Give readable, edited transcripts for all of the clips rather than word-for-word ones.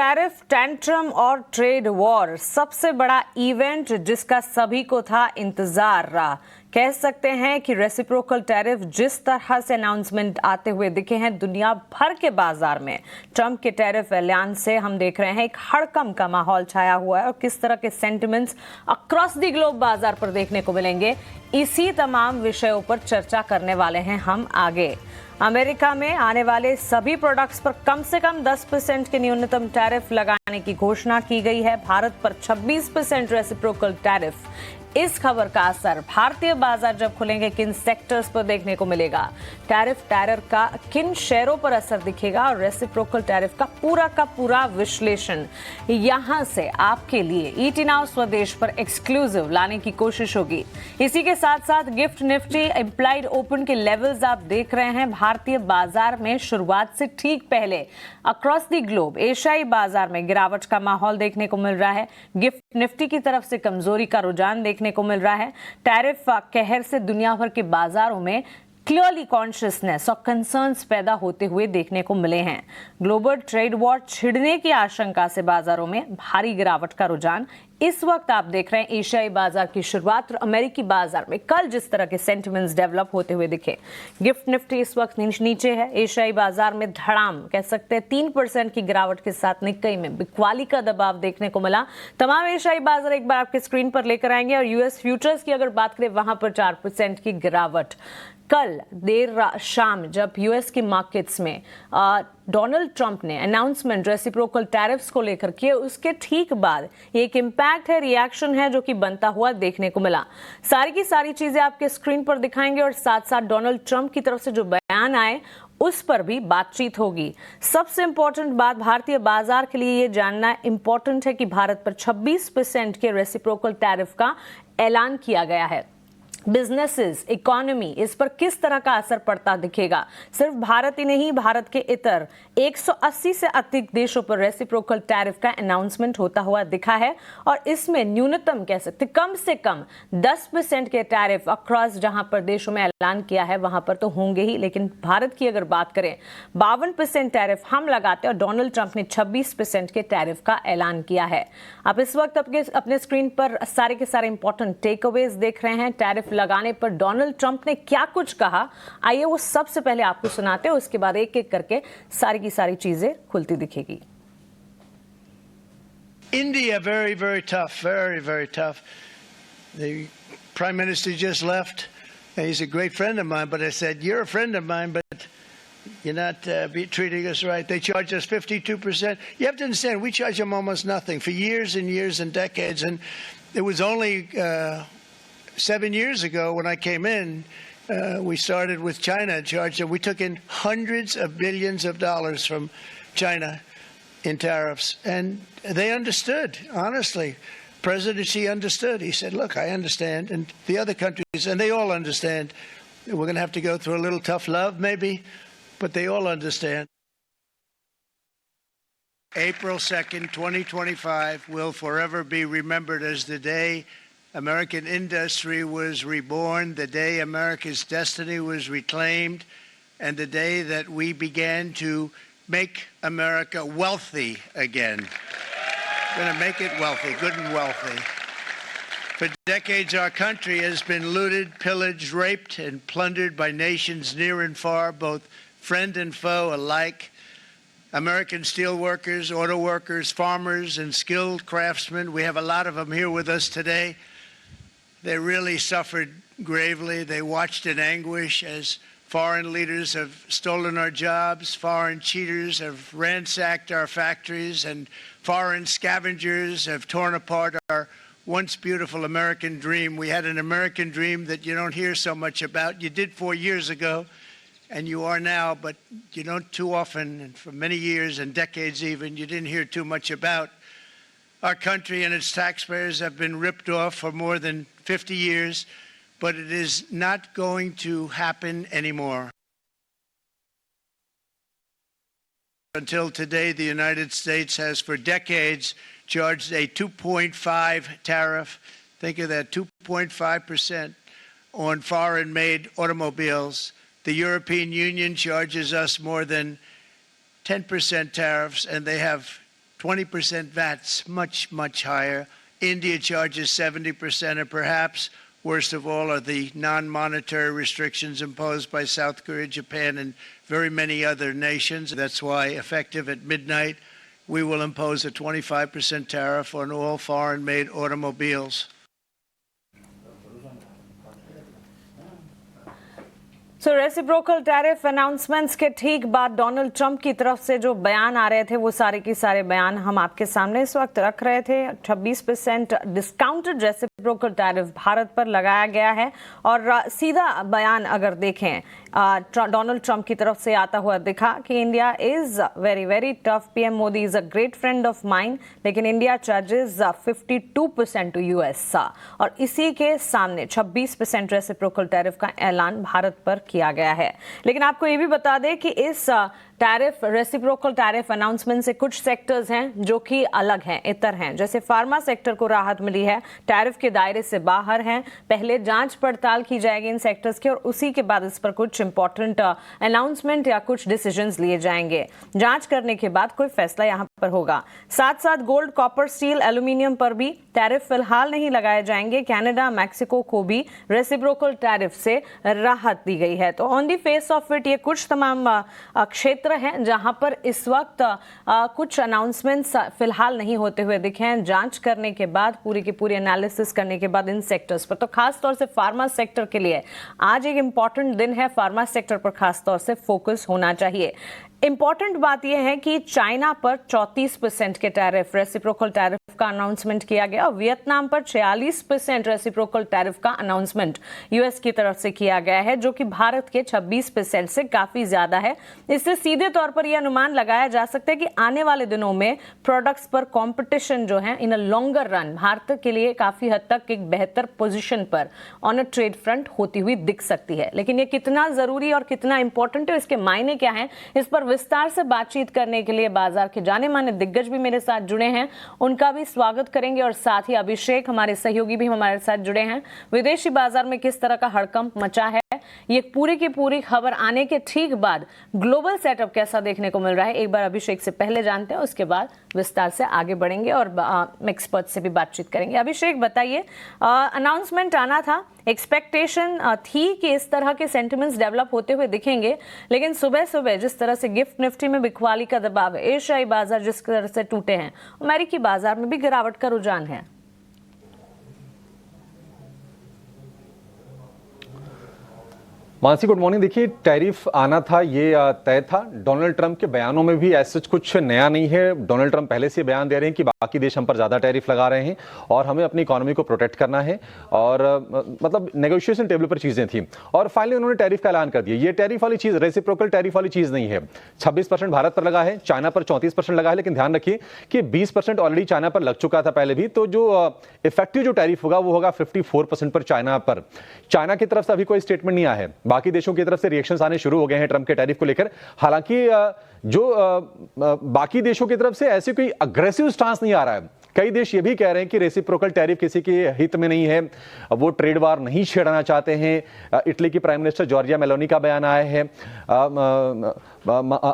Tariff tantrum और trade war सबसे बड़ा इवेंट जिसका सभी को था इंतजार रहा। कह सकते हैं कि रेसिप्रोकल टैरिफ जिस तरह से अनाउंसमेंट आते हुए दिखे हैं दुनिया भर के बाजार में, ट्रंप के टैरिफ ऐलान से हम देख रहे हैं एक हड़कंप का माहौल छाया हुआ है और किस तरह के सेंटिमेंट्स अक्रॉस द ग्लोब बाजार पर देखने को मिलेंगे। इसी तमाम विषयों पर चर्चा करने वाले हैं हम आगे। अमेरिका में आने वाले सभी प्रोडक्ट्स पर कम से कम 10% के न्यूनतम टैरिफ लगाने की घोषणा की गई है। भारत पर 26% रेसिप्रोकल टैरिफ। इस खबर का असर भारतीय बाजार जब खुलेंगे किन सेक्टर्स पर देखने को मिलेगा, टैरिफ टेरर का किन शेयरों पर असर दिखेगा और रेसिप्रोकल टैरिफ का पूरा विश्लेषण यहां से आपके लिए ईटी नाउ स्वदेश पर एक्सक्लूसिव लाने की कोशिश होगी। इसी के साथ साथ गिफ्ट निफ्टी इंप्लाइड ओपन के लेवल्स आप देख रहे हैं। भारतीय बाजार में शुरुआत से ठीक पहले अक्रॉस द ग्लोब एशियाई बाजार में गिरावट का माहौल देखने को मिल रहा है। गिफ्ट निफ्टी की तरफ से कमजोरी का रुझान देखने को मिल रहा है। टैरिफ कहर से दुनिया भर के बाजारों में क्लियरली कॉन्शियसनेस और कंसर्न्स पैदा होते हुए देखने को मिले हैं। ग्लोबल ट्रेड वॉर छिड़ने की आशंका से बाजारों में भारी गिरावट का रुझान इस वक्त आप देख रहे हैं। एशियाई बाजार की शुरुआत और अमेरिकी बाजार में कल जिस तरह के सेंटिमेंट्स डेवलप होते हुए दिखे, गिफ्ट निफ्टी इस वक्त नीचे है। एशियाई बाजार में धड़ाम कह सकते हैं 3% की गिरावट के साथ निक्केई में बिकवाली का दबाव देखने को मिला। तमाम एशियाई बाजार एक बार आपके स्क्रीन पर लेकर आएंगे और यूएस फ्यूचर्स की अगर बात करें वहां पर 4% की गिरावट। कल देर शाम जब यूएस की मार्केट्स में डोनाल्ड ट्रंप ने अनाउंसमेंट रेसिप्रोकल टैरिफ्स को लेकर किए, उसके ठीक बाद एक इम्पैक्ट है, रिएक्शन है जो कि बनता हुआ देखने को मिला। सारी की सारी चीजें आपके स्क्रीन पर दिखाएंगे और साथ साथ डोनाल्ड ट्रंप की तरफ से जो बयान आए उस पर भी बातचीत होगी। सबसे इंपॉर्टेंट बात भारतीय बाजार के लिए ये जानना इंपॉर्टेंट है कि भारत पर 26% के रेसिप्रोकल टैरिफ का ऐलान किया गया है। बिजनेसेस, इकोनॉमी, इस पर किस तरह का असर पड़ता दिखेगा। सिर्फ भारत ही नहीं, भारत के इतर 180 से अधिक देशों पर रेसिप्रोकल टैरिफ का अनाउंसमेंट होता हुआ दिखा है और इसमें न्यूनतम कह सकते कम से कम 10% के टैरिफ अक्रॉस जहां पर देशों में ऐलान किया है वहां पर तो होंगे ही, लेकिन भारत की अगर बात करें 52% टैरिफ हम लगाते हैं और डोनाल्ड ट्रंप ने 26% के टैरिफ का ऐलान किया है। आप इस वक्त अपने स्क्रीन पर सारे के सारे इंपॉर्टेंट टेकअवेज देख रहे हैं। टैरिफ लगाने पर डोनाल्ड ट्रंप ने क्या कुछ कहा, आइए वो सबसे पहले आपको सुनाते हैं, उसके बाद एक एक करके सारी की सारी चीजें खुलती दिखेगी। India, very, very tough, very, very tough. The Prime Minister just left. He's a great friend of mine, but I said, you're a friend of mine, but you're not treating us right. They charge us 52%. You have to understand, we charge them almost nothing for years and years and decades, and it was only 7 years ago when I came in, we started with China and charged them. We took in hundreds of billions of dollars from China in tariffs, and they understood, honestly. President Xi understood. He said, look, I understand, and the other countries, and they all understand. We're going to have to go through a little tough love, maybe, but they all understand. April 2nd, 2025 will forever be remembered as the day American industry was reborn, the day America's destiny was reclaimed, and the day that we began to make America wealthy again. We're going to make it wealthy, good and wealthy. For decades, our country has been looted, pillaged, raped, and plundered by nations near and far, both friend and foe alike. American steel workers, auto workers, farmers, and skilled craftsmen, we have a lot of them here with us today. They really suffered gravely. They watched in anguish as foreign leaders have stolen our jobs, foreign cheaters have ransacked our factories, and foreign scavengers have torn apart our once beautiful American dream. We had an American dream that you don't hear so much about. You did 4 years ago, and you are now, but you don't too often, and for many years and decades even, you didn't hear too much about. Our country and its taxpayers have been ripped off for more than 50 years, but it is not going to happen anymore. Until today, the United States has for decades charged a 2.5 tariff. Think of that, 2.5% on foreign-made automobiles. The European Union charges us more than 10% tariffs, and they have 20% VAT's much higher. India charges 70%, and perhaps worst of all are the non-monetary restrictions imposed by South Korea, Japan, and very many other nations. That's why, effective at midnight, we will impose a 25% tariff on all foreign-made automobiles. So reciprocal tariff announcements के ठीक बाद Donald Trump की तरफ से जो बयान आ रहे थे वो सारे के सारे बयान हम आपके सामने इस वक्त रख रहे थे। 26% डिस्काउंटेड रेसिप्रोकल टैरिफ भारत पर लगाया गया है और सीधा बयान अगर देखें डोनाल्ड ट्रंप की तरफ से आता हुआ दिखा कि India is very tough, PM Modi is a great friend of mine, लेकिन इंडिया चार्जेस 52% टू यूएस और इसी के सामने 26% रेसिप्रोकल टैरिफ का ऐलान भारत पर किया गया है। लेकिन आपको ये भी बता दें कि इस टैरिफ रेसिप्रोकल टैरिफ अनाउंसमेंट से कुछ सेक्टर्स हैं जो कि अलग हैं, इतर हैं। जैसे फार्मा सेक्टर को राहत मिली है, टैरिफ के दायरे से बाहर हैं। पहले जांच पड़ताल की जाएगी इन सेक्टर्स की और उसी के बाद इस पर कुछ इंपॉर्टेंट अनाउंसमेंट या कुछ डिसीजंस लिए जाएंगे। जांच करने के बाद कोई फैसला यहां पर होगा। साथ साथ गोल्ड, कॉपर, स्टील, एल्यूमिनियम पर भी टैरिफ फिलहाल नहीं लगाए जाएंगे। कनाडा, मैक्सिको को भी रेसिप्रोकल टैरिफ से राहत दी गई है। तो on the face of it ये कुछ तमाम क्षेत्र हैं जहां पर इस वक्त कुछ अनाउंसमेंट्स फिलहाल नहीं होते हुए दिखे हैं। जांच करने के बाद पूरी की पूरी एनालिसिस करने के बाद इन सेक्टर्स पर, तो खास तौर से फार्मा सेक्टर के लिए आज एक इंपॉर्टेंट दिन है। फार्मा सेक्टर पर खास तौर से फोकस होना चाहिए। इंपॉर्टेंट बात यह है कि चाइना पर 34% के टैरिफ, रेसिप्रोकल टैरिफ का अनाउंसमेंट किया गया और वियतनाम पर 46% रेसिप्रोकल टैरिफ का अनाउंसमेंट यूएस की तरफ से किया गया है, जो कि भारत के 26% से काफी ज्यादा है। इससे सीधे तौर पर यह अनुमान लगाया जा सकता है कि आने वाले दिनों में प्रोडक्ट्स पर कंपटीशन जो है इन अ लॉन्गर रन भारत के लिए काफी हद तक एक बेहतर पोजीशन पर ऑन अ ट्रेड फ्रंट होती हुई दिख सकती है। लेकिन ये कितना जरूरी और कितना इंपॉर्टेंट है, इसके मायने क्या है, इस पर विस्तार से बातचीत करने के लिए बाजार के जाने माने दिग्गज भी मेरे साथ जुड़े हैं, उनका भी स्वागत करेंगे। और साथ ही अभिषेक, हमारे सहयोगी भी हमारे साथ जुड़े हैं। विदेशी बाजार में किस तरह का हड़कंप मचा है, ये पूरी की पूरी खबर आने के ठीक बाद ग्लोबल सेटअप कैसा देखने को मिल रहा है, एक बार अभिषेक से पहले जानते हैं, उसके बाद विस्तार से आगे बढ़ेंगे और एक्सपर्ट से भी बातचीत करेंगे। अभिषेक बताइए, अनाउंसमेंट आना था, एक्सपेक्टेशन थी कि इस तरह के सेंटिमेंट्स डेवलप होते हुए दिखेंगे, लेकिन सुबह सुबह जिस तरह से गिफ्ट निफ्टी में बिकवाली का दबाव है, एशियाई बाजार जिस तरह से टूटे हैं, अमेरिकी बाजार में भी गिरावट का रुझान है। Mansi, good morning. देखिए, टैरिफ आना था ये तय था। डोनाल्ड ट्रंप के बयानों में भी ऐसा कुछ नया नहीं है। डोनाल्ड ट्रंप पहले से बयान दे रहे हैं कि बाकी देश हम पर ज़्यादा टैरिफ लगा रहे हैं और हमें अपनी इकोनॉमी को प्रोटेक्ट करना है, और मतलब नेगोशिएशन टेबल पर चीज़ें थी और फाइनली उन्होंने टैरिफ का ऐलान कर दिया। ये टैरिफ वाली चीज़, रेसिप्रोकल टैरिफ वाली चीज़ नहीं है। 26% भारत पर लगा है, चाइना पर 34% लगा है, लेकिन ध्यान रखिए कि 20% ऑलरेडी चाइना पर लग चुका था पहले भी। तो जो इफेक्टिव जो टैरिफ होगा वो होगा 54% पर चाइना पर। चाइना की तरफ से अभी कोई स्टेटमेंट नहीं आया है। बाकी देशों की तरफ से रिएक्शंस आने शुरू हो गए हैं ट्रंप के टैरिफ को लेकर। हालांकि जो बाकी देशों की तरफ से ऐसे कोई अग्रेसिव स्टांस नहीं आ रहा है। कई देश ये भी कह रहे हैं कि रेसिप्रोकल टैरिफ किसी के हित में नहीं है, वो ट्रेड वार नहीं छेड़ना चाहते हैं। इटली की प्राइम मिनिस्टर जॉर्जिया मेलोनी का बयान आया है,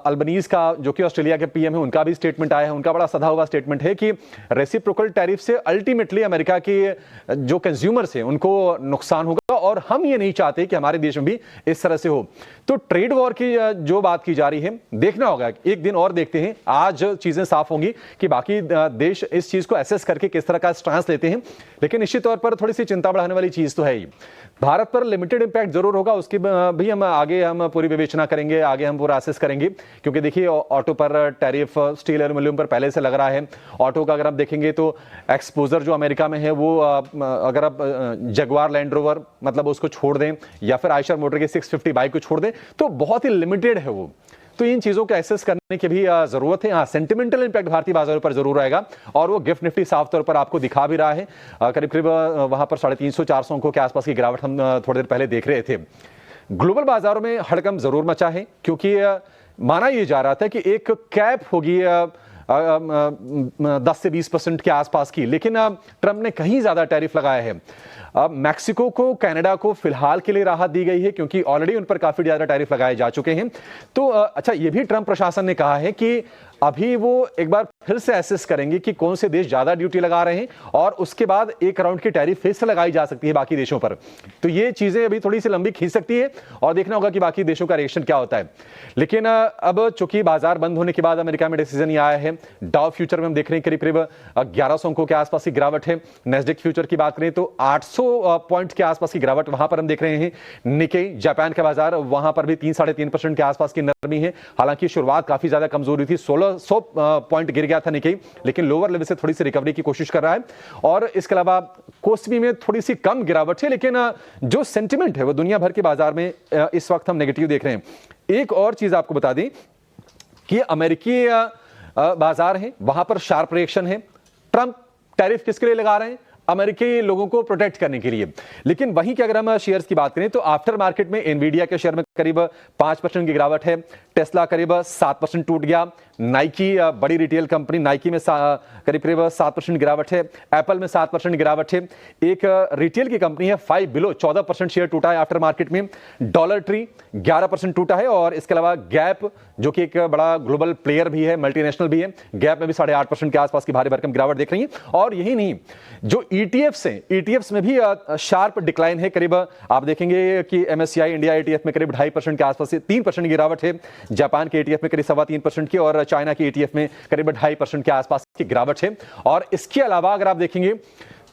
अल्बनीज का जो कि ऑस्ट्रेलिया के पीएम है उनका भी स्टेटमेंट आया है। उनका बड़ा सधा हुआ स्टेटमेंट है कि रेसिप्रोकल टैरिफ से अल्टीमेटली अमेरिका के जो कंज्यूमर्स हैं उनको नुकसान होगा और हम ये नहीं चाहते कि हमारे देश में भी इस तरह से हो। तो ट्रेड वॉर की जो बात की जा रही है, देखना होगा, एक दिन और देखते हैं। आज चीजें साफ होंगी कि बाकी देश इस चीज को एसेस करके किस तरह का स्टांस लेते हैं। लेकिन निश्चित तौर पर थोड़ी सी चिंता बढ़ाने वाली चीज तो है ही। भारत पर लिमिटेड इंपैक्ट जरूर होगा, उसकी भी हम आगे पूरी विवेचना करेंगे, आगे हम पूरा असेस करेंगे। क्योंकि देखिए, ऑटो पर टैरिफ स्टील एल्यूमिनियम पर पहले से लग रहा है। ऑटो का अगर आप देखेंगे तो एक्सपोजर जो अमेरिका में है वो अगर आप जगुआर लैंड रोवर मतलब उसको छोड़ दें या फिर आयशर मोटर की 650 बाइक को छोड़ दें तो बहुत ही लिमिटेड है वो। तो इन चीजों को एसेस करने की भी जरूरत है। सेंटिमेंटल इंपैक्ट भारतीय बाजारों पर जरूर आएगा और वो गिफ्ट निफ्टी साफ तौर पर आपको दिखा भी रहा है। करीब करीब वहां पर 350-400 अंकों के आसपास की गिरावट हम थोड़ी देर पहले देख रहे थे। ग्लोबल बाजारों में हड़कंप जरूर मचा है क्योंकि माना यह जा रहा था कि एक कैप होगी 10 से 20% के आसपास की, लेकिन ट्रंप ने कहीं ज्यादा टैरिफ लगाया है। मैक्सिको को, कनाडा को फिलहाल के लिए राहत दी गई है क्योंकि ऑलरेडी उन पर काफी ज्यादा टैरिफ लगाए जा चुके हैं। तो अच्छा, ये भी ट्रंप प्रशासन ने कहा है कि अभी वो एक बार फिर से एसेस करेंगे कि कौन से देश ज्यादा ड्यूटी लगा रहे हैं और उसके बाद एक राउंड की टैरिफ फिर से लगाई जा सकती है बाकी देशों पर। तो ये चीजें अभी थोड़ी सी लंबी खींच सकती है और देखना होगा कि बाकी देशों का रिएक्शन क्या होता है। लेकिन अब चूंकि बाजार बंद होने के बाद अमेरिका में डिसीजन ये आया है, डाउ फ्यूचर में हम देख रहे हैं करीब करीब 1100 अंकों के आसपास की गिरावट है। नेस्डेक फ्यूचर की बात करें तो 800 पॉइंट के आसपास की गिरावट वहां पर हम देख रहे हैं। निकेई जापान का बाजार, वहां पर भी 3-3.5% के आसपास की नरमी है। हालांकि शुरुआत काफी ज्यादा कमजोरी थी, 1600 पॉइंट गिर गया था निकेई, लेकिन लोअर लेवल से थोड़ी सी रिकवरी की कोशिश कर रहा है। और इसके अलावा कोस्पी में थोड़ी सी कम गिरावट है, लेकिन जो सेंटिमेंट है वो दुनिया भर के बाजार में इस वक्त हम नेगेटिव देख रहे हैं। एक और चीज आपको बता दें कि अमेरिकी बाजार है, वहां पर शार्प रिएक्शन है। ट्रंप टैरिफ किसके लिए लगा रहे हैं? अमेरिकी लोगों को प्रोटेक्ट करने के लिए। लेकिन वहीं की अगर हम शेयर्स की बात करें तो आफ्टर मार्केट में एनवीडिया के शेयर में करीब 5% की गिरावट है। टेस्ला करीब 7% टूट गया। नाइकी, बड़ी रिटेल कंपनी, नाइकी में करीब करीब 7% गिरावट है। एप्पल में 7% गिरावट है। एक रिटेल की कंपनी है फाइव बिलो, 14% शेयर टूटा है आफ्टर मार्केट में। डॉलर ट्री 11% टूटा है। और इसके अलावा गैप, जो कि एक बड़ा ग्लोबल प्लेयर भी है, मल्टीनेशनल भी है, गैप में भी 8.5% के आसपास की भारी भरकम गिरावट देख रही है। और यही नहीं, जो ईटीएफ्स हैं, ईटीएफ्स में भी शार्प डिक्लाइन है। करीब आप देखेंगे कि एमएससीआई इंडिया ईटीएफ में करीब 2.5% के आसपास से 3% की गिरावट है। जापान के ईटीएफ में करीब 3.25% की और चाइना के ईटीएफ में करीब 2.5% के आसपास की गिरावट है। और इसके अलावा अगर आप देखेंगे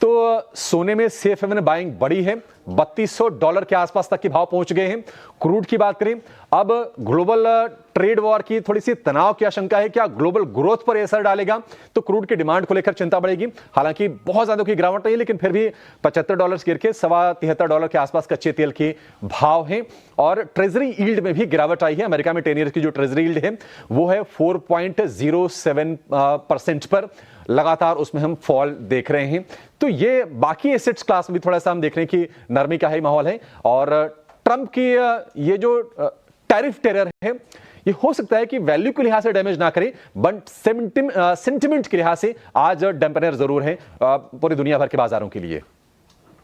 तो सोने में सेफ हेवन बाइंग बड़ी है, $3200 के आसपास तक के भाव पहुंच गए हैं। क्रूड की बात करें, अब ग्लोबल ट्रेड वॉर की थोड़ी सी तनाव की आशंका है, क्या ग्लोबल ग्रोथ पर असर डालेगा? तो क्रूड की डिमांड को लेकर चिंता बढ़ेगी। हालांकि बहुत ज्यादा की गिरावट नहीं है, लेकिन फिर भी $75 गिर के $73 के आसपास कच्चे तेल के भाव हैं। और ट्रेजरी यील्ड में भी गिरावट आई है। अमेरिका में 10 ईयर की जो ट्रेजरी यील्ड है वो है 4.07% पर, लगातार उसमें हम फॉल देख रहे हैं। तो ये बाकी एसेट्स क्लास में भी थोड़ा सा हम देख रहे हैं कि नरमी का ही माहौल है। और ट्रंप की ये जो टैरिफ टेरर है, ये हो सकता है कि वैल्यू के लिहाज से डैमेज ना करे, बट सेंटिमेंट के लिहाज से आज डैम्पनर जरूर है पूरी दुनिया भर के बाजारों के लिए।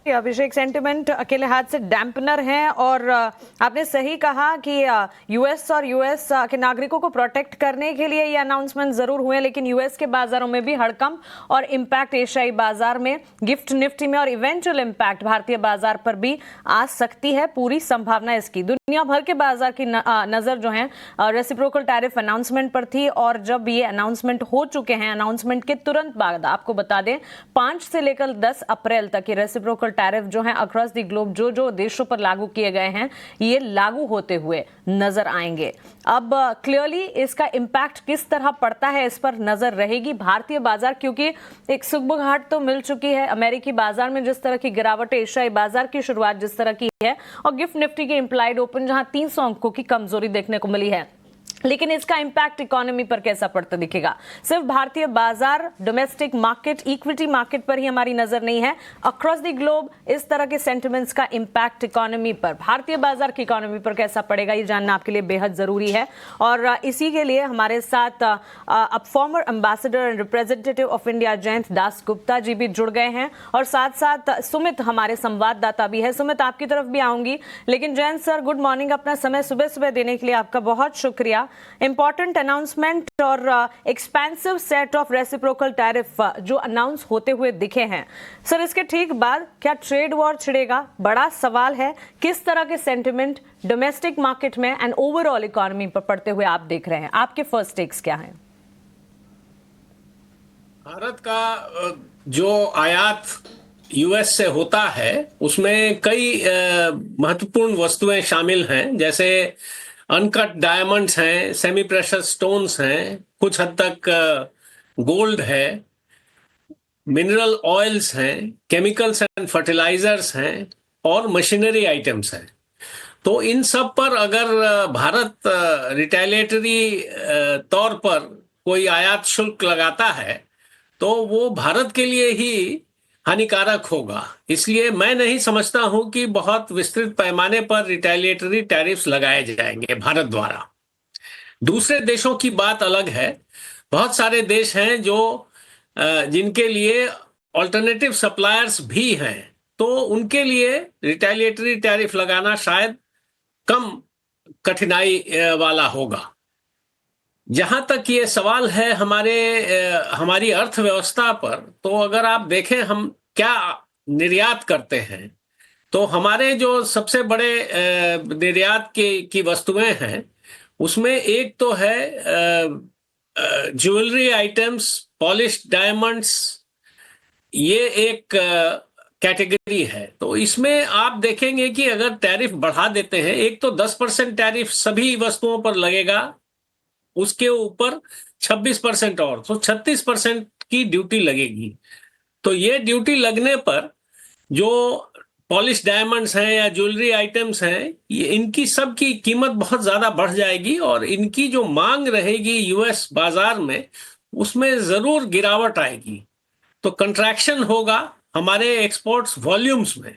अभिषेक, सेंटिमेंट के लिहाज से डैम्पनर है। और आपने सही कहा कि यूएस और यूएस के नागरिकों को प्रोटेक्ट करने के लिए ये अनाउंसमेंट जरूर हुए, लेकिन यूएस के बाजारों में भी हड़कंप और इम्पैक्ट एशियाई बाजार में, गिफ्ट निफ्टी में, और इवेंचुअल इम्पैक्ट भारतीय बाजार पर भी आ सकती है। पूरी संभावना इसकी। दुनिया भर के बाजार की नजर जो है रेसिप्रोकल टैरिफ अनाउंसमेंट पर थी। और जब ये अनाउंसमेंट हो चुके हैं, अनाउंसमेंट के तुरंत बाद आपको बता दें 5 से लेकर 10 अप्रैल तक ये रेसिप्रोकल टैरिफ जो है अक्रॉस द ग्लोब जो जो देशों पर लागू किए गए हैं, ये लागू होते हुए नजर आएंगे। अब क्लियरली इसका इम्पैक्ट किस तरह पड़ता है, इस पर नजर रहेगी भारतीय बाजार, क्योंकि एक सुगबुगाहट तो मिल चुकी है अमेरिकी बाजार में। जिस तरह की गिरावट, एशियाई बाजार की शुरुआत जिस तरह की है, और गिफ्ट निफ्टी के इंप्लाइड ओपन जहां 300 अंकों की कमजोरी देखने को मिली है, लेकिन इसका इंपैक्ट इकोनॉमी पर कैसा पड़ता दिखेगा? सिर्फ भारतीय बाजार, डोमेस्टिक मार्केट, इक्विटी मार्केट पर ही हमारी नजर नहीं है। अक्रॉस द ग्लोब इस तरह के सेंटिमेंट्स का इंपैक्ट इकोनॉमी पर, भारतीय बाजार की इकोनॉमी पर कैसा पड़ेगा, ये जानना आपके लिए बेहद जरूरी है। और इसी के लिए हमारे साथ अब former ambassador and representative of India Jayant Das Gupta ji भी जुड़ गए हैं, और साथ साथ सुमित हमारे संवाददाता भी है। सुमित, आपकी तरफ भी आऊंगी, लेकिन जयंत सर, गुड मॉर्निंग। अपना समय सुबह सुबह देने के लिए आपका बहुत शुक्रिया। इंपॉर्टेंट अनाउंसमेंट और expensive set of reciprocal tariff जो अनाउंस होते हुए दिखे हैं, सर, इसके ठीक बाद क्या ट्रेड वॉर छिड़ेगा? बड़ा सवाल है। किस तरह के सेंटिमेंट डोमेस्टिक मार्केट में एंड ओवरऑल इकोनॉमी पर पड़ते हुए आप देख रहे हैं? आपके फर्स्ट टेक्स क्या हैं? भारत का जो आयात यूएस से होता है उसमें कई महत्वपूर्ण वस्तुएं शामिल हैं, जैसे अनकट डायमंड्स हैं, सेमी प्रेशियस स्टोन्स हैं, कुछ हद तक गोल्ड है, मिनरल ऑयल्स हैं, केमिकल्स एंड फर्टिलाइजर्स हैं, और मशीनरी आइटम्स हैं। तो इन सब पर अगर भारत रिटेलिएटरी तौर पर कोई आयात शुल्क लगाता है तो वो भारत के लिए ही हानिकारक होगा। इसलिए मैं नहीं समझता हूं कि बहुत विस्तृत पैमाने पर रिटेलिएटरी टैरिफ्स लगाए जाएंगे भारत द्वारा। दूसरे देशों की बात अलग है। बहुत सारे देश हैं जो जिनके लिए ऑल्टरनेटिव सप्लायर्स भी हैं, तो उनके लिए रिटेलिएटरी टैरिफ लगाना शायद कम कठिनाई वाला होगा। जहां तक ये सवाल है हमारी अर्थव्यवस्था पर, तो अगर आप देखें हम क्या निर्यात करते हैं, तो हमारे जो सबसे बड़े निर्यात की वस्तुएं हैं, उसमें एक तो है ज्वेलरी आइटम्स, पॉलिश्ड डायमंड्स, ये एक कैटेगरी है। तो इसमें आप देखेंगे कि अगर टैरिफ बढ़ा देते हैं, एक तो 10% टैरिफ सभी वस्तुओं पर लगेगा, उसके ऊपर 26% और, तो 36% की ड्यूटी लगेगी। तो ये ड्यूटी लगने पर जो पॉलिश डायमंड्स हैं या ज्वेलरी आइटम्स हैं, ये इनकी सब की कीमत बहुत ज्यादा बढ़ जाएगी और इनकी जो मांग रहेगी यूएस बाजार में, उसमें जरूर गिरावट आएगी। तो कंट्रैक्शन होगा हमारे एक्सपोर्ट्स वॉल्यूम्स में,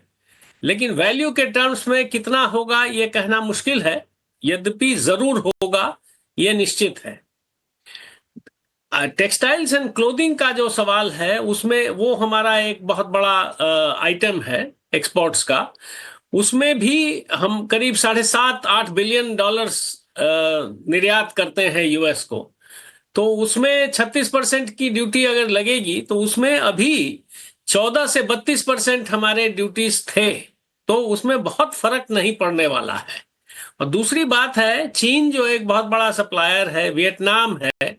लेकिन वैल्यू के टर्म्स में कितना होगा ये कहना मुश्किल है, यद्यपि जरूर होगा, ये निश्चित है। टेक्सटाइल्स एंड क्लोथिंग का जो सवाल है, उसमें वो हमारा एक बहुत बड़ा आइटम है एक्सपोर्ट्स का। उसमें भी हम करीब $7.5-8 बिलियन निर्यात करते हैं यूएस को। तो उसमें 36% की ड्यूटी अगर लगेगी, तो उसमें अभी 14 से 32% हमारे ड्यूटीज थे, तो उसमें बहुत फर्क नहीं पड़ने वाला है। और दूसरी बात है, चीन जो एक बहुत बड़ा सप्लायर है, वियतनाम है,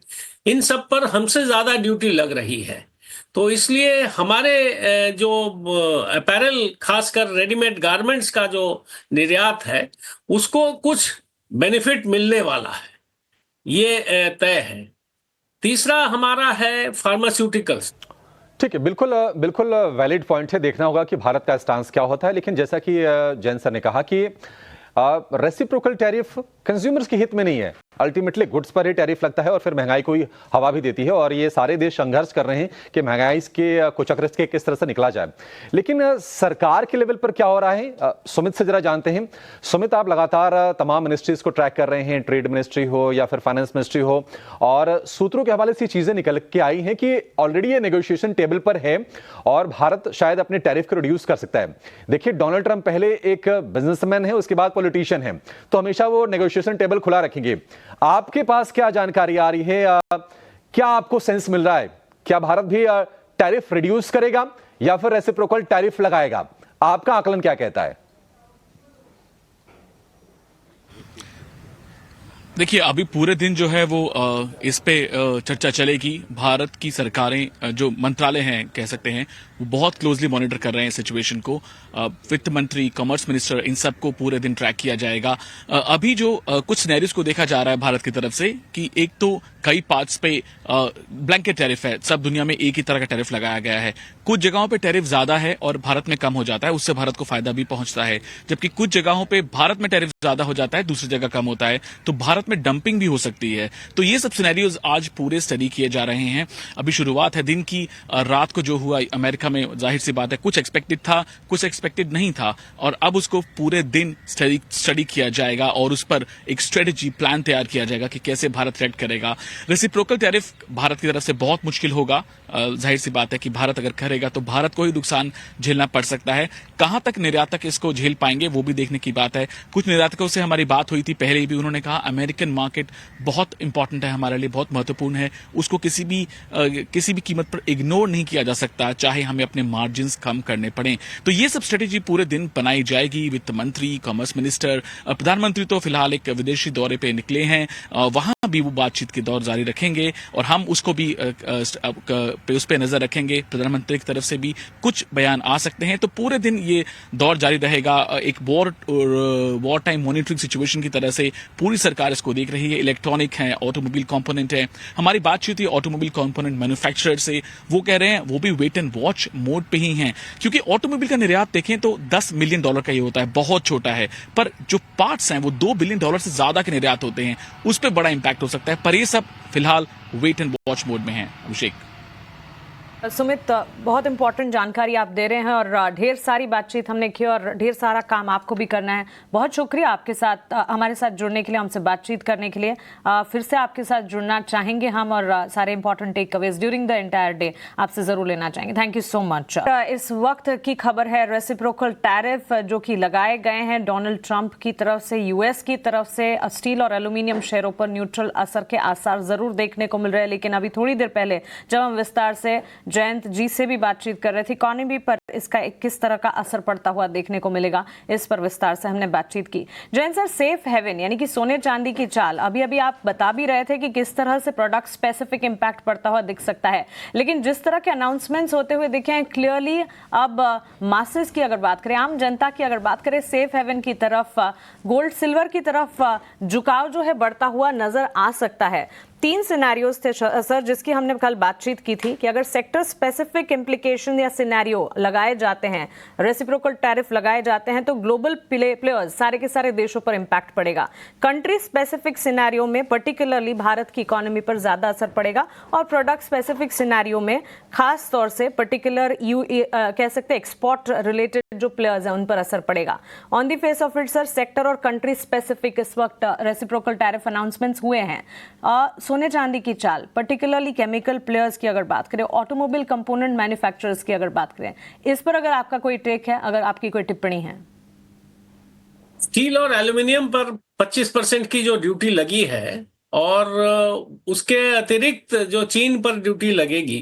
इन सब पर हमसे ज्यादा ड्यूटी लग रही है। तो इसलिए हमारे जो अपैरल, खासकर रेडीमेड गारमेंट्स का जो निर्यात है, उसको कुछ बेनिफिट मिलने वाला है, ये तय है। तीसरा हमारा है फार्मास्यूटिकल्स। ठीक है, बिल्कुल वैलिड पॉइंट है। देखना होगा कि भारत का स्टांस क्या होता है। लेकिन जैसा कि जैन सर ने कहा कि रेसिप्रोकल टैरिफ कंज्यूमर्स के हित में नहीं है। अल्टीमेटली गुड्स पर ही टैरिफ लगता है और फिर महंगाई को ही हवा भी देती है, और ये सारे देश संघर्ष कर रहे हैं कि महंगाई के कुचक्र से किस तरह से निकला जाए। लेकिन सरकार के लेवल पर क्या हो रहा है, सुमित से जरा जानते हैं। सुमित, आप लगातार तमाम मिनिस्ट्रीज को ट्रैक कर रहे हैं, ट्रेड मिनिस्ट्री हो या फिर फाइनेंस मिनिस्ट्री हो, और सूत्रों के हवाले से चीजें निकल के आई हैं कि ऑलरेडी ये नेगोशिएशन टेबल पर है और भारत शायद अपने टैरिफ को रिड्यूस कर सकता है। देखिए, डोनाल्ड ट्रंप पहले एक बिजनेसमैन है, उसके बाद पॉलिटिशियन है, तो हमेशा वो नेगोशिएशन टेबल खुला रखेंगे। आपके पास क्या जानकारी आ रही है, क्या आपको सेंस मिल रहा है, क्या भारत भी टैरिफ रिड्यूस करेगा या फिर रेसिप्रोकल टैरिफ लगाएगा? आपका आकलन क्या कहता है? देखिए, अभी पूरे दिन जो है वो इस पे चर्चा चलेगी। भारत की सरकारें, जो मंत्रालय हैं कह सकते हैं, वो बहुत क्लोजली मॉनिटर कर रहे हैं सिचुएशन को। वित्त मंत्री, कॉमर्स मिनिस्टर, इन सब को पूरे दिन ट्रैक किया जाएगा। अभी जो कुछ सिनेरियोज को देखा जा रहा है भारत की तरफ से कि एक तो कई पार्ट्स पे ब्लैंकेट टैरिफ है, सब दुनिया में एक ही तरह का टैरिफ लगाया गया है। कुछ जगहों पे टैरिफ ज्यादा है और भारत में कम हो जाता है, उससे भारत को फायदा भी पहुंचता है। जबकि कुछ जगहों पे भारत में टैरिफ ज्यादा हो जाता है, दूसरी जगह कम होता है, तो भारत में डंपिंग भी हो सकती है। तो ये सब सिनेरियोज आज पूरे स्टडी किए जा रहे हैं। अभी शुरुआत है दिन की। रात को जो हुआ अमेरिका में, जाहिर सी बात है कुछ एक्सपेक्टेड था, कुछ एक्सपेक्टेड नहीं था, और अब उसको पूरे दिन स्टडी किया जाएगा और उस पर एक स्ट्रेटेजी प्लान तैयार किया जाएगा कि कैसे भारत रिएक्ट करेगा। रेसिप्रोकल टैरिफ भारत की तरफ से बहुत मुश्किल होगा। जाहिर सी बात है कि भारत अगर करेगा तो भारत को ही नुकसान झेलना पड़ सकता है। कहां तक निर्यातक इसको झेल पाएंगे वो भी देखने की बात है। कुछ निर्यातकों से हमारी बात हुई थी पहले भी, उन्होंने कहा अमेरिकन मार्केट बहुत इंपॉर्टेंट है हमारे लिए, बहुत महत्वपूर्ण है, उसको किसी भी कीमत पर इग्नोर नहीं किया जा सकता, चाहे हमें अपने मार्जिन कम करने पड़े। तो ये सब स्ट्रेटेजी पूरे दिन बनाई जाएगी। वित्त मंत्री, कॉमर्स मिनिस्टर, प्रधानमंत्री तो फिलहाल एक विदेशी दौरे पे निकले हैं, वहां भी वो बातचीत के दौर जारी रखेंगे और हम उसको भी उस पर नजर रखेंगे। प्रधानमंत्री की तरफ से भी कुछ बयान आ सकते हैं। तो पूरे दिन ये दौर जारी रहेगा। एक वॉर टाइम मॉनिटरिंग सिचुएशन की तरह से पूरी सरकार इसको देख रही है। इलेक्ट्रॉनिक है, ऑटोमोबाइल कंपोनेंट है। हमारी बातचीत हुई ऑटोमोबाइल कंपोनेंट मैन्युफैक्चरर से, वो कह रहे हैं वो भी वेट एंड वॉच मोड पे ही हैं, क्योंकि ऑटोमोबाइल का निर्यात देखें तो $10 मिलियन का ही होता है, बहुत छोटा है, पर जो पार्ट्स हैं वो $2 बिलियन से ज्यादा के निर्यात होते हैं, उस पर बड़ा इंपैक्ट हो सकता है। पर ये सब फिलहाल वेट एंड वॉच मोड में है। अभिषेक, सुमित, बहुत इंपॉर्टेंट जानकारी आप दे रहे हैं और ढेर सारी बातचीत हमने की और ढेर सारा काम आपको भी करना है। बहुत शुक्रिया आपके साथ हमारे साथ जुड़ने के लिए, हमसे बातचीत करने के लिए। फिर से आपके साथ जुड़ना चाहेंगे हम और सारे important takeaways during the entire day आपसे जरूर लेना चाहेंगे। Thank you so much. इस वक्त की खबर है रेसिप्रोकल टैरिफ जो कि लगाए गए हैं डोनाल्ड ट्रंप की तरफ से, यूएस की तरफ से। स्टील और एल्यूमिनियम शेयरों पर न्यूट्रल असर के आसार जरूर देखने को मिल रहे हैं, लेकिन अभी थोड़ी देर पहले जब हम विस्तार से जयंत जी से भी बातचीत कर रहे थे, इकोनॉमी पर इसका किस तरह का असर पड़ता हुआ देखने को मिलेगा, इस पर विस्तार से हमने बातचीत की। जयंत सर, सेफ हेवन यानी कि सोने चांदी की चाल, अभी अभी आप बता भी रहे थे कि किस तरह से प्रोडक्ट स्पेसिफिक इंपैक्ट पड़ता हुआ दिख सकता है, लेकिन जिस तरह के अनाउंसमेंट्स होते हुए दिखे हैं क्लियरली, अब मासेस की अगर बात करें, आम जनता की अगर बात करें, सेफ हेवन की तरफ, गोल्ड सिल्वर की तरफ झुकाव जो है बढ़ता हुआ नजर आ सकता है। 3 सिनेरियोज थे सर जिसकी हमने कल बातचीत की थी कि अगर सेक्टर स्पेसिफिक इम्प्लीकेशन या सिनेरियो लगाए जाते हैं, रेसिप्रोकल टैरिफ लगाए जाते हैं, तो ग्लोबल प्लेयर्स सारे के सारे देशों पर इंपैक्ट पड़ेगा। कंट्री स्पेसिफिक सिनेरियो में पर्टिकुलरली भारत की इकोनॉमी पर ज्यादा असर पड़ेगा और प्रोडक्ट स्पेसिफिक सिनेरियो में खास तौर से पर्टिकुलर कह सकते हैं एक्सपोर्ट रिलेटेड जो प्लेयर्स हैं उन पर असर पड़ेगा। On the face of it sir, sector और कंट्री स्पेसिफिक इस वक्त रेसिप्रोकल टैरिफ अनाउंसमेंट्स हुए हैं। सोने चांदी की चाल, पर्टिकुलरली केमिकल प्लेयर्स की अगर बात करें, ऑटोमोबाइल कंपोनेंट मैन्युफैक्चरर्स की अगर बात करें, इस पर अगर आपका कोई टेक है, अगर आपकी कोई टिप्पणी है। स्टील और एल्यूमिनियम पर 25% की जो ड्यूटी लगी है और उसके अतिरिक्त जो चीन पर ड्यूटी लगेगी,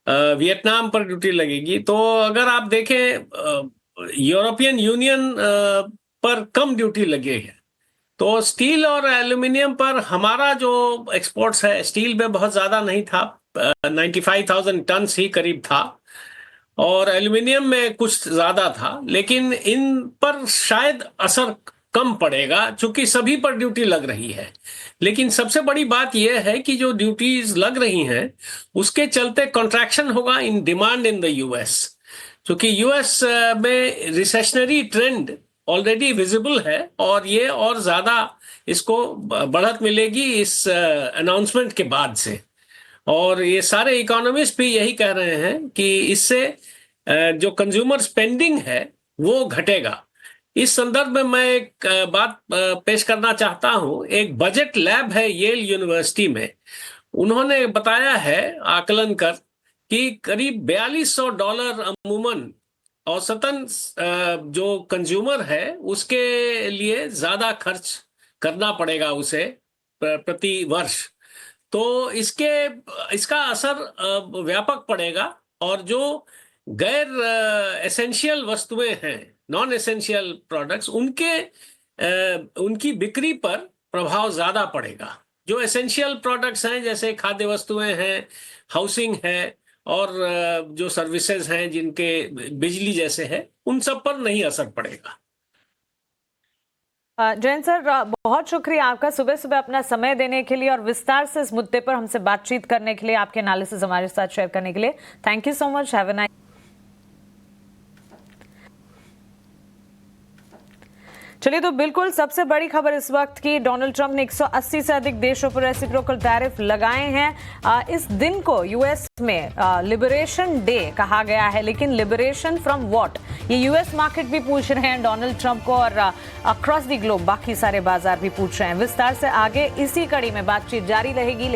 वियतनाम पर ड्यूटी लगेगी, तो अगर आप देखें यूरोपियन यूनियन पर कम ड्यूटी लगी है, तो स्टील और एल्यूमिनियम पर हमारा जो एक्सपोर्ट्स है, स्टील में बहुत ज़्यादा नहीं था, 95,000 टन ही करीब था, और एल्यूमिनियम में कुछ ज़्यादा था, लेकिन इन पर शायद असर कम पड़ेगा क्योंकि सभी पर ड्यूटी लग रही है। लेकिन सबसे बड़ी बात यह है कि जो ड्यूटीज लग रही हैं उसके चलते कॉन्ट्रैक्शन होगा in demand in the US, क्योंकि यूएस में रिसेशनरी ट्रेंड ऑलरेडी विजिबल है और ये और ज्यादा इसको बढ़त मिलेगी इस अनाउंसमेंट के बाद से। और ये सारे इकोनॉमिस्ट भी यही कह रहे हैं कि इससे जो कंज्यूमर स्पेंडिंग है वो घटेगा। इस संदर्भ में मैं एक बात पेश करना चाहता हूं। एक बजट लैब है येल यूनिवर्सिटी में, उन्होंने बताया है आकलन कर कि करीब $4200 अमूमन औसतन जो कंज्यूमर है उसके लिए ज्यादा खर्च करना पड़ेगा उसे प्रति वर्ष। तो इसका असर व्यापक प्रभाव और जो गैर एसेंशियल वस्तुएं हैं, नॉन एसेंशियल प्रोडक्ट्स, उनकी बिक्री पर प्रभाव ज्यादा पड़ेगा। जो एसेंशियल प्रोडक्ट्स हैं जैसे खाद्य वस्तुएं हैं, हाउसिंग है और जो सर्विसेज हैं जिनके बिजली जैसे है, उन सब पर नहीं असर पड़ेगा। जयंत सर, बहुत शुक्रिया आपका सुबह सुबह अपना समय देने के लिए और विस्तार से इस मुद्दे पर हमसे बातचीत करने के लिए, आपके एनालिसिस हमारे साथ शेयर करने के लिए। Thank you so much. Have a nice. चलिए, तो बिल्कुल सबसे बड़ी खबर इस वक्त की, डोनाल्ड ट्रंप ने 180 से अधिक देशों पर रेसिप्रोकल टैरिफ लगाए हैं। इस दिन को यूएस में लिबरेशन डे कहा गया है, लेकिन लिबरेशन फ्रॉम व्हाट, ये यूएस मार्केट भी पूछ रहे हैं डोनाल्ड ट्रंप को और अक्रॉस द ग्लोब बाकी सारे बाजार भी पूछ रहे हैं। विस्तार से आगे इसी कड़ी में बातचीत जारी रहेगी।